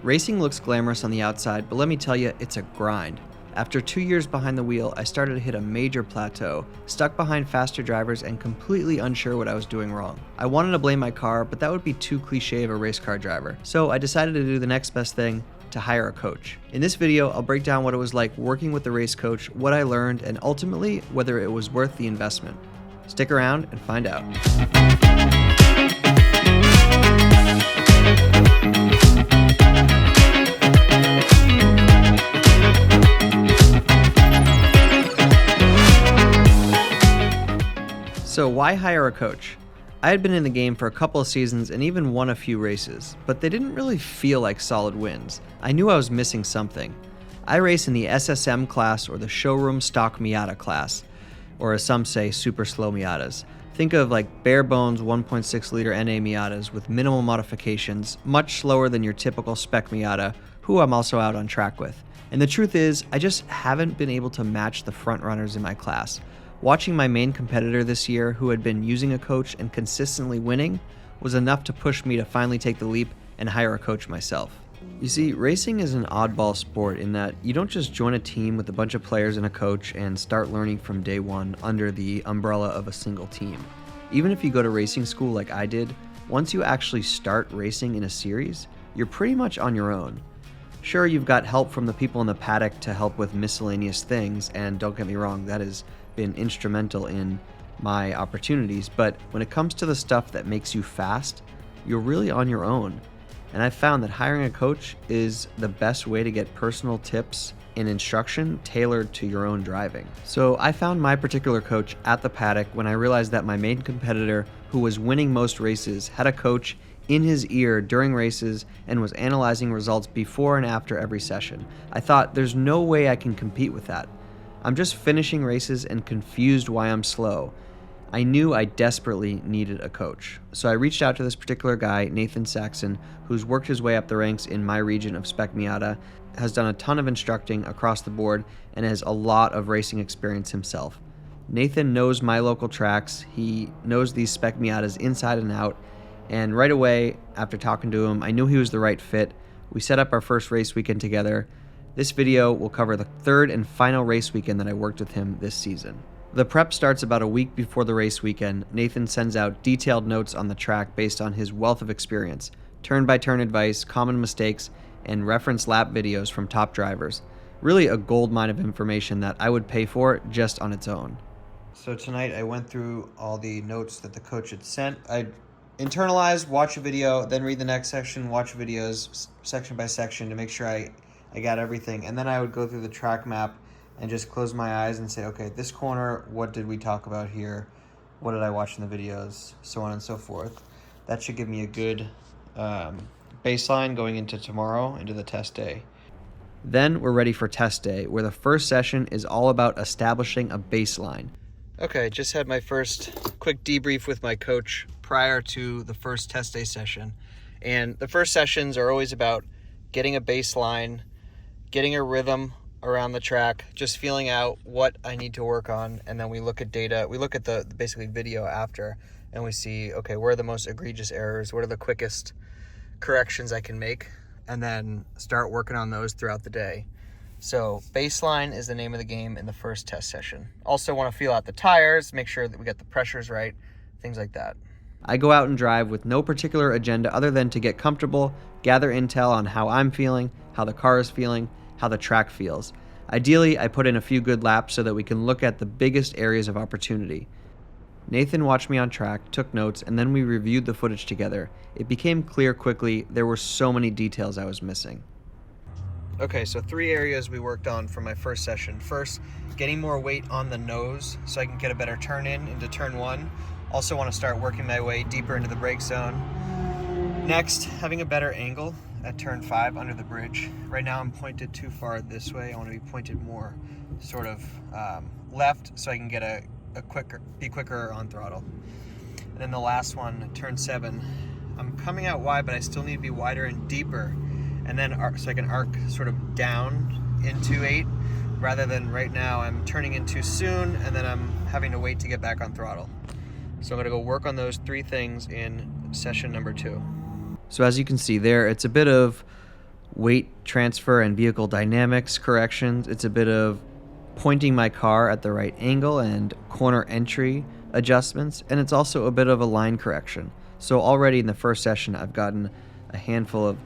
Racing looks glamorous on the outside, but let me tell you, it's a grind. After 2 years behind the wheel, I started to hit a major plateau, stuck behind faster drivers and completely unsure what I was doing wrong. I wanted to blame my car, but that would be too cliche of a race car driver. So I decided to do the next best thing, to hire a coach. In this video, I'll break down what it was like working with the race coach, what I learned, and ultimately whether it was worth the investment. Stick around and find out. So why hire a coach? I had been in the game for a couple of seasons and even won a few races, but they didn't really feel like solid wins. I knew I was missing something. I race in the SSM class, or the showroom stock Miata class, or as some say, super slow Miatas. Think of like bare bones 1.6 liter NA Miatas with minimal modifications, much slower than your typical spec Miata, who I'm also out on track with. And the truth is, I just haven't been able to match the front runners in my class. Watching my main competitor this year, who had been using a coach and consistently winning, was enough to push me to finally take the leap and hire a coach myself. You see, racing is an oddball sport in that you don't just join a team with a bunch of players and a coach and start learning from day one under the umbrella of a single team. Even if you go to racing school like I did, once you actually start racing in a series, you're pretty much on your own. Sure, you've got help from the people in the paddock to help with miscellaneous things, and don't get me wrong, that has been instrumental in my opportunities, but when it comes to the stuff that makes you fast, you're really on your own. And I've found that hiring a coach is the best way to get personal tips and instruction tailored to your own driving. So I found my particular coach at the paddock when I realized that my main competitor, who was winning most races, had a coach in his ear during races and was analyzing results before and after every session. I thought, there's no way I can compete with that. I'm just finishing races and confused why I'm slow. I knew I desperately needed a coach. So I reached out to this particular guy, Nathan Saxon, who's worked his way up the ranks in my region of Spec Miata, has done a ton of instructing across the board, and has a lot of racing experience himself. Nathan knows my local tracks, he knows these Spec Miatas inside and out, and right away, after talking to him, I knew he was the right fit. We set up our first race weekend together. This video will cover the third and final race weekend that I worked with him this season. The prep starts about a week before the race weekend. Nathan sends out detailed notes on the track based on his wealth of experience, turn-by-turn advice, common mistakes, and reference lap videos from top drivers. Really a gold mine of information that I would pay for just on its own. So tonight I went through all the notes that the coach had sent. I internalized, watch a video, then read the next section, watch videos section by section to make sure I got everything. And then I would go through the track map and just close my eyes and say, okay, this corner, what did we talk about here? What did I watch in the videos? So on and so forth. That should give me a good baseline going into tomorrow, into the test day. Then we're ready for test day, where the first session is all about establishing a baseline. Okay, just had my first quick debrief with my coach prior to the first test day session. And the first sessions are always about getting a baseline, getting a rhythm around the track, just feeling out what I need to work on, and then we look at data. We look at the basically video after, and we see, okay, where are the most egregious errors? What are the quickest corrections I can make? And then start working on those throughout the day. So baseline is the name of the game in the first test session. Also want to feel out the tires, make sure that we get the pressures right, things like that. I go out and drive with no particular agenda other than to get comfortable, gather intel on how I'm feeling, how the car is feeling, how the track feels. Ideally, I put in a few good laps so that we can look at the biggest areas of opportunity. Nathan watched me on track, took notes, and then we reviewed the footage together. It became clear quickly there were so many details I was missing. Okay, so 3 areas we worked on for my first session. First, getting more weight on the nose so I can get a better turn in into turn 1. Also want to start working my way deeper into the brake zone. Next, having a better angle at turn 5 under the bridge. Right now I'm pointed too far this way. I want to be pointed more sort of left so I can get be quicker on throttle. And then the last one, turn 7. I'm coming out wide, but I still need to be wider and deeper. And then so I can arc sort of down into 8, rather than right now I'm turning in too soon and then I'm having to wait to get back on throttle. So I'm gonna go work on those 3 things in session number 2. So as you can see there, it's a bit of weight transfer and vehicle dynamics corrections. It's a bit of pointing my car at the right angle and corner entry adjustments, and it's also a bit of a line correction. So already in the first session, I've gotten a handful of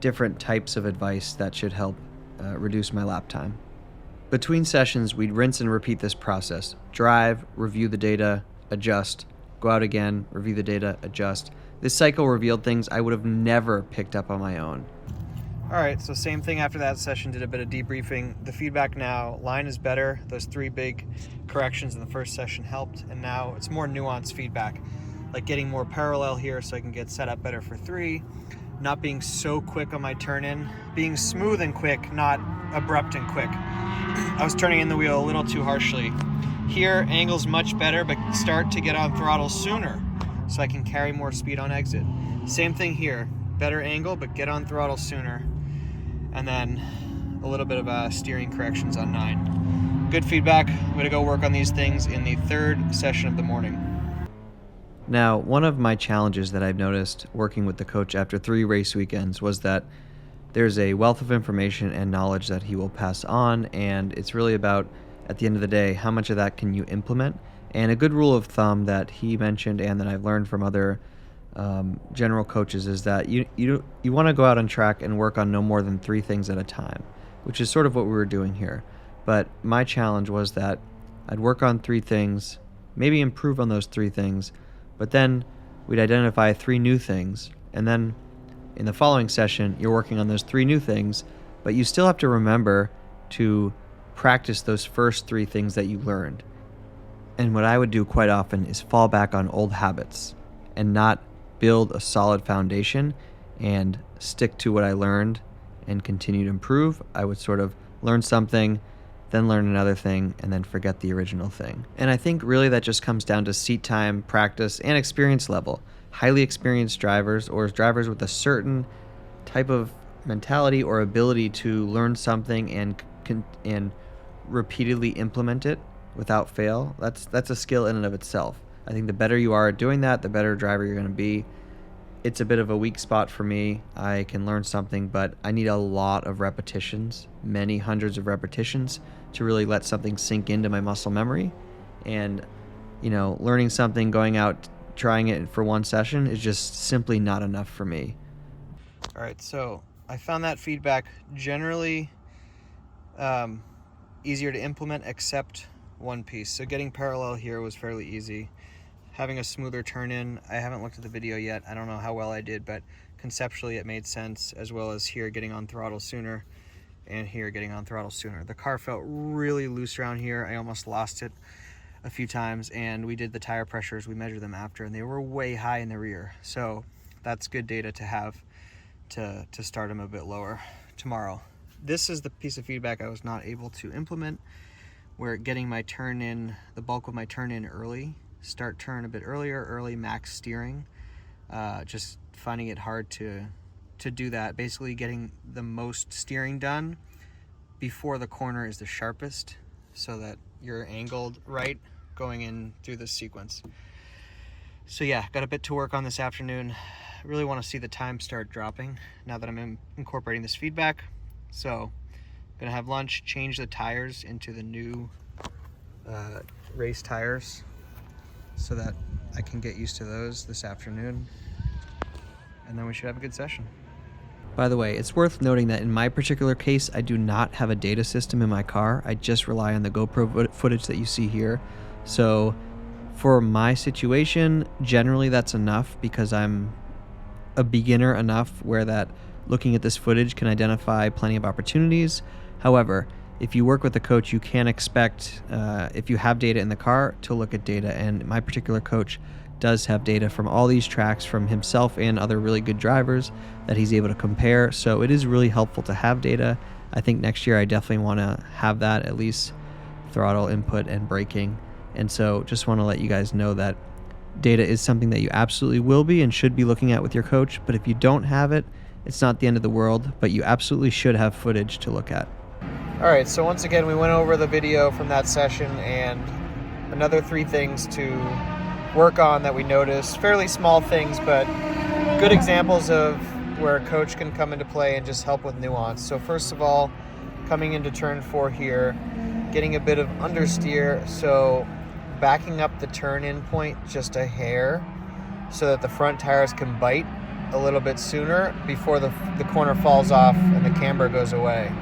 different types of advice that should help reduce my lap time. Between sessions, we'd rinse and repeat this process. Drive, review the data, adjust, go out again, review the data, adjust. This cycle revealed things I would have never picked up on my own. All right, so same thing after that session, did a bit of debriefing. The feedback now, line is better. Those 3 big corrections in the first session helped, and now it's more nuanced feedback, like getting more parallel here so I can get set up better for 3, not being so quick on my turn in, being smooth and quick, not abrupt and quick. I was turning in the wheel a little too harshly. Here, angle's much better, but start to get on throttle sooner so I can carry more speed on exit. Same thing here, better angle, but get on throttle sooner. And then a little bit of steering corrections on 9. Good feedback. I'm gonna go work on these things in the 3rd session of the morning. Now, one of my challenges that I've noticed working with the coach after 3 race weekends was that there's a wealth of information and knowledge that he will pass on, and it's really about, at the end of the day, how much of that can you implement. And a good rule of thumb that he mentioned and that I've learned from other general coaches is that you want to go out on track and work on no more than 3 things at a time, which is sort of what we were doing here. But my challenge was that I'd work on 3 things, maybe improve on those 3 things, but then we'd identify 3 new things, and then in the following session, you're working on those 3 new things, but you still have to remember to practice those first 3 things that you learned. And what I would do quite often is fall back on old habits and not build a solid foundation and stick to what I learned and continue to improve. I would sort of learn something, then learn another thing, and then forget the original thing. And I think really that just comes down to seat time, practice, and experience level. Highly experienced drivers or drivers with a certain type of mentality or ability to learn something and repeatedly implement it without fail, that's a skill in and of itself. I think the better you are at doing that, the better driver you're going to be. It's a bit of a weak spot for me. I can learn something, but I need a lot of repetitions, many hundreds of repetitions, to really let something sink into my muscle memory. And, learning something, going out, trying it for 1 session is just simply not enough for me. All right, so I found that feedback generally easier to implement except one piece. So getting parallel here was fairly easy. Having a smoother turn in, I haven't looked at the video yet. I don't know how well I did, but conceptually it made sense, as well as here getting on throttle sooner and here getting on throttle sooner. The car felt really loose around here. I almost lost it a few times, and we did the tire pressures. We measured them after, and they were way high in the rear. So that's good data to have to start them a bit lower tomorrow. This is the piece of feedback I was not able to implement, where getting my turn in, the bulk of my turn in early, start turn a bit earlier, early max steering, just finding it hard to do that. Basically getting the most steering done before the corner is the sharpest so that you're angled right going in through this sequence. So yeah, got a bit to work on this afternoon. I really want to see the time start dropping now that I'm incorporating this feedback. So gonna have lunch, change the tires into the new race tires so that I can get used to those this afternoon, and then we should have a good session. By the way, it's worth noting that in my particular case, I do not have a data system in my car. I just rely on the GoPro footage that you see here. So for my situation, generally that's enough because I'm a beginner enough where that looking at this footage can identify plenty of opportunities. However, if you work with a coach, you can expect, if you have data in the car, to look at data. And my particular coach does have data from all these tracks from himself and other really good drivers that he's able to compare. So it is really helpful to have data. I think next year I definitely want to have that, at least throttle input and braking. And so just want to let you guys know that data is something that you absolutely will be and should be looking at with your coach. But if you don't have it, it's not the end of the world, but you absolutely should have footage to look at. All right, so once again, we went over the video from that session and another 3 things to work on that we noticed. Fairly small things, but good examples of where a coach can come into play and just help with nuance. So first of all, coming into turn 4 here, getting a bit of understeer, so backing up the turn-in point just a hair so that the front tires can bite a little bit sooner before the corner falls off and the camber goes away.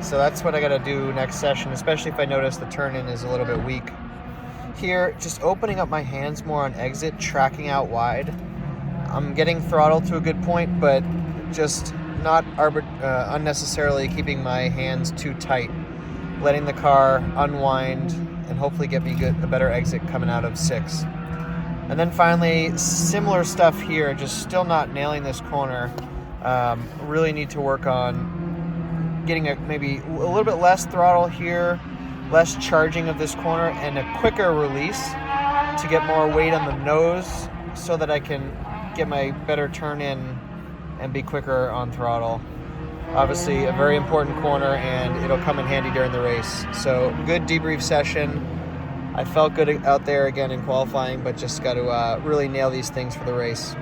So that's what I got to do next session, especially if I notice the turn-in is a little bit weak. Here, just opening up my hands more on exit, tracking out wide. I'm getting throttle to a good point, but just not unnecessarily keeping my hands too tight, letting the car unwind and hopefully get me a better exit coming out of 6. And then finally, similar stuff here, just still not nailing this corner. Really need to work on getting maybe a little bit less throttle here, less charging of this corner, and a quicker release to get more weight on the nose so that I can get my better turn in and be quicker on throttle. Obviously a very important corner, and it'll come in handy during the race. So good debrief session. I felt good out there again in qualifying, but just got to really nail these things for the race.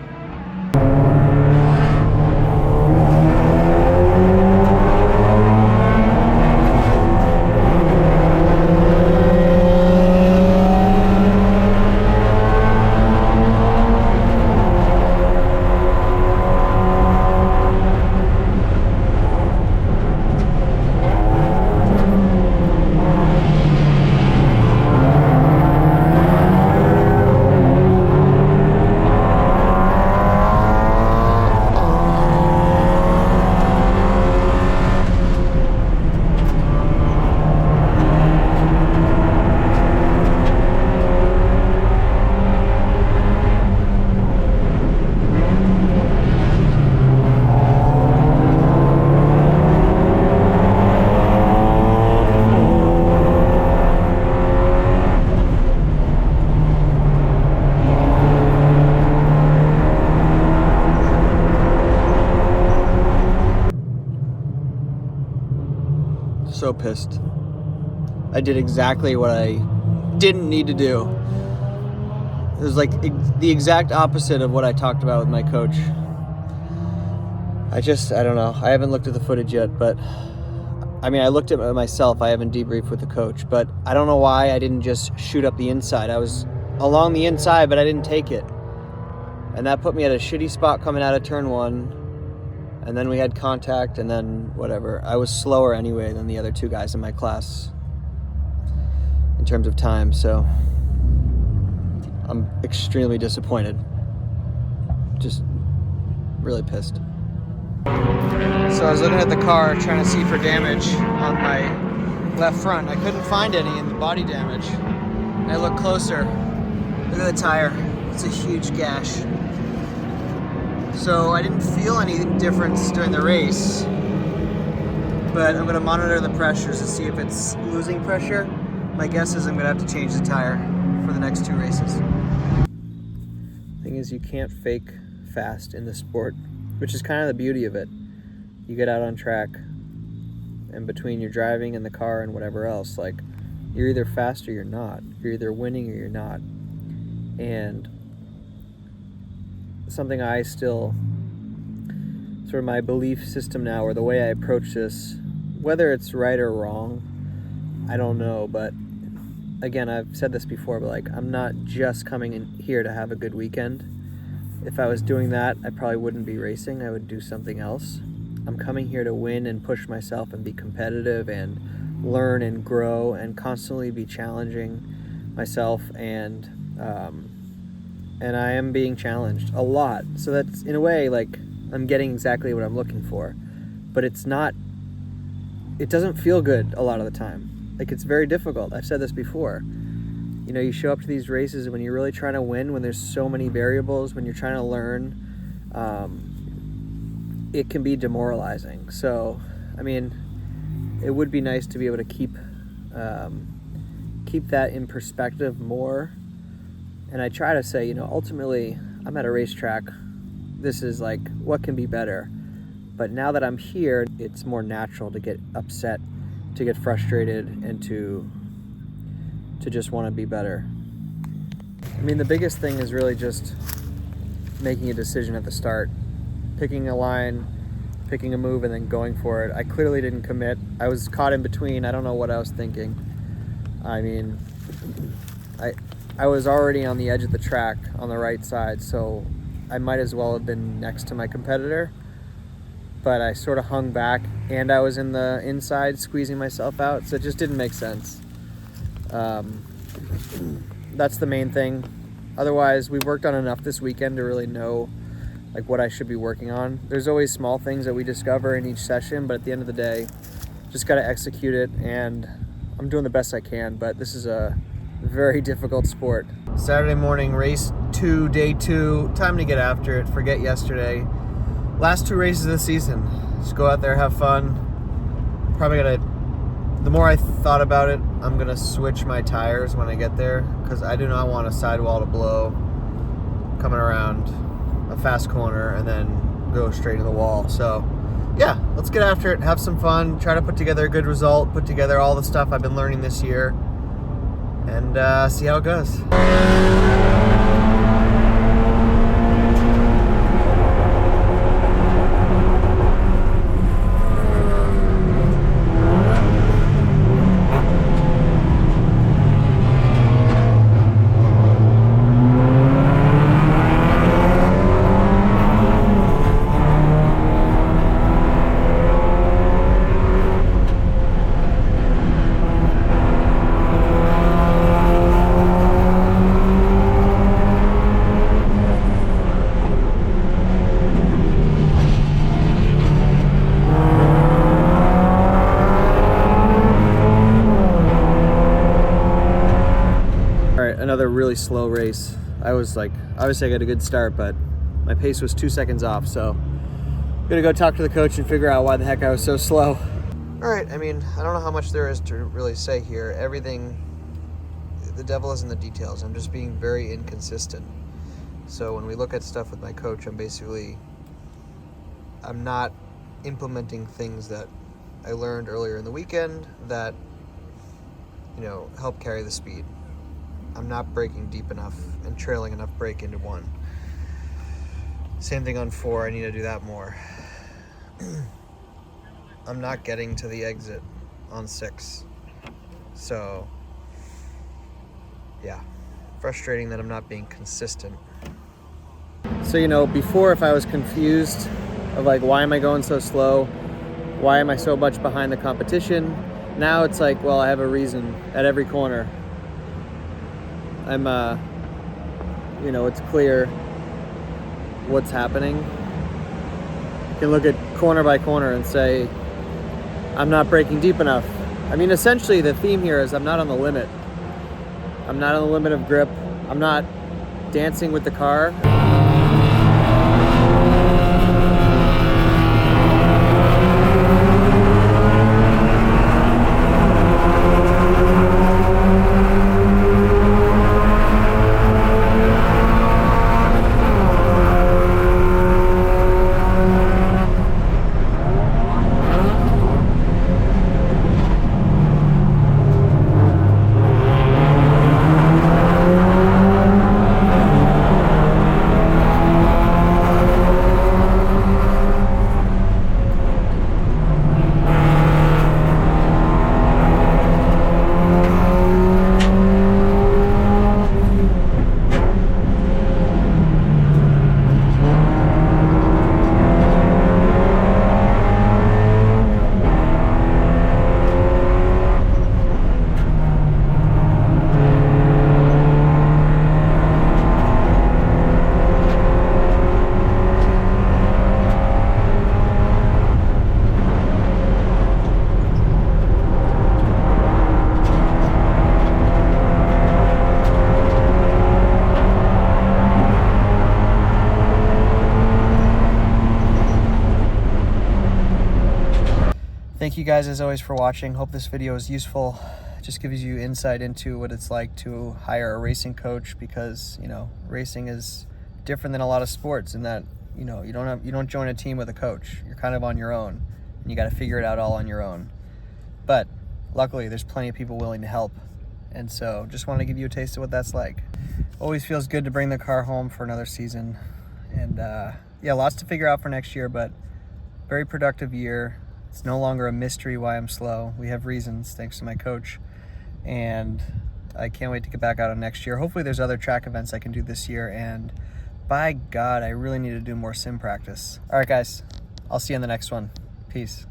So pissed. I did exactly what I didn't need to do. It was like the exact opposite of what I talked about with my coach. I don't know. I haven't looked at the footage yet, but I mean, I looked at it myself. I haven't debriefed with the coach, but I don't know why I didn't just shoot up the inside. I was along the inside, but I didn't take it. And that put me at a shitty spot coming out of turn 1. And then we had contact, and then whatever. I was slower anyway than the other 2 guys in my class in terms of time, so I'm extremely disappointed. Just really pissed. So I was looking at the car trying to see for damage on my left front. I couldn't find any in the body damage. And I looked closer. Look at the tire. It's a huge gash. So I didn't feel any difference during the race, but I'm going to monitor the pressures to see if it's losing pressure. My guess is I'm going to have to change the tire for the next 2 races. Thing is, you can't fake fast in this sport, which is kind of the beauty of it. You get out on track, and between your driving and the car and whatever else, like, you're either fast or you're not. You're either winning or you're not. And something I still, sort of my belief system now, or the way I approach this, whether it's right or wrong, I don't know, but again, I've said this before, but like, I'm not just coming in here to have a good weekend. If I was doing that, I probably wouldn't be racing. I would do something else. I'm coming here to win and push myself and be competitive and learn and grow and constantly be challenging myself, and I am being challenged a lot. So that's, in a way, like, I'm getting exactly what I'm looking for, but it doesn't feel good a lot of the time. Like, it's very difficult. I've said this before. You know, you show up to these races when you're really trying to win, when there's so many variables, when you're trying to learn, it can be demoralizing. So, I mean, it would be nice to be able to keep that in perspective more. And I try to say, you know, ultimately, I'm at a racetrack. This is like, what can be better? But now that I'm here, it's more natural to get upset, to get frustrated, and to just want to be better. I mean, the biggest thing is really just making a decision at the start picking a line, picking a move, and then going for it. I clearly didn't commit. I was caught in between. I don't know what I was thinking. I mean, I was already on the edge of the track on the right side, so I might as well have been next to my competitor. But I sort of hung back, and I was in the inside squeezing myself out, so it just didn't make sense. That's the main thing. Otherwise, we worked on enough this weekend to really know like what I should be working on. There's always small things that we discover in each session, but at the end of the day, just got to execute it, and I'm doing the best I can, but this is a very difficult sport. Saturday morning, race 2, day 2, time to get after it, forget yesterday. Last 2 races of the season. Just go out there, have fun. Probably the more I thought about it, I'm gonna switch my tires when I get there, because I do not want a sidewall to blow coming around a fast corner and then go straight to the wall. So yeah, let's get after it, have some fun, try to put together a good result, put together all the stuff I've been learning this year, and see how it goes. Another really slow race. I was like, obviously I got a good start, but my pace was 2 seconds off, so I'm gonna go talk to the coach and figure out why the heck I was so slow. All right, I mean, I don't know how much there is to really say here. Everything, the devil is in the details. I'm just being very inconsistent. So when we look at stuff with my coach, I'm not implementing things that I learned earlier in the weekend that, help carry the speed. I'm not braking deep enough and trailing enough brake into 1. Same thing on 4, I need to do that more. I'm not getting to the exit on 6. So, yeah, frustrating that I'm not being consistent. So, before, if I was confused of like, why am I going so slow? Why am I so much behind the competition? Now it's like, well, I have a reason at every corner. I'm, it's clear what's happening. You can look at corner by corner and say, I'm not braking deep enough. I mean, essentially the theme here is I'm not on the limit. I'm not on the limit of grip. I'm not dancing with the car. Thank you guys as always for watching. Hope this video is useful. It just gives you insight into what it's like to hire a racing coach, because racing is different than a lot of sports in that you don't join a team with a coach. You're kind of on your own, and you got to figure it out all on your own. But luckily there's plenty of people willing to help, and so just want to give you a taste of what that's like. Always feels good to bring the car home for another season, and yeah, lots to figure out for next year, but very productive year. It's no longer a mystery why I'm slow. We have reasons, thanks to my coach. And I can't wait to get back out on next year. Hopefully there's other track events I can do this year, and by God, I really need to do more sim practice. All right, guys, I'll see you on the next one. Peace.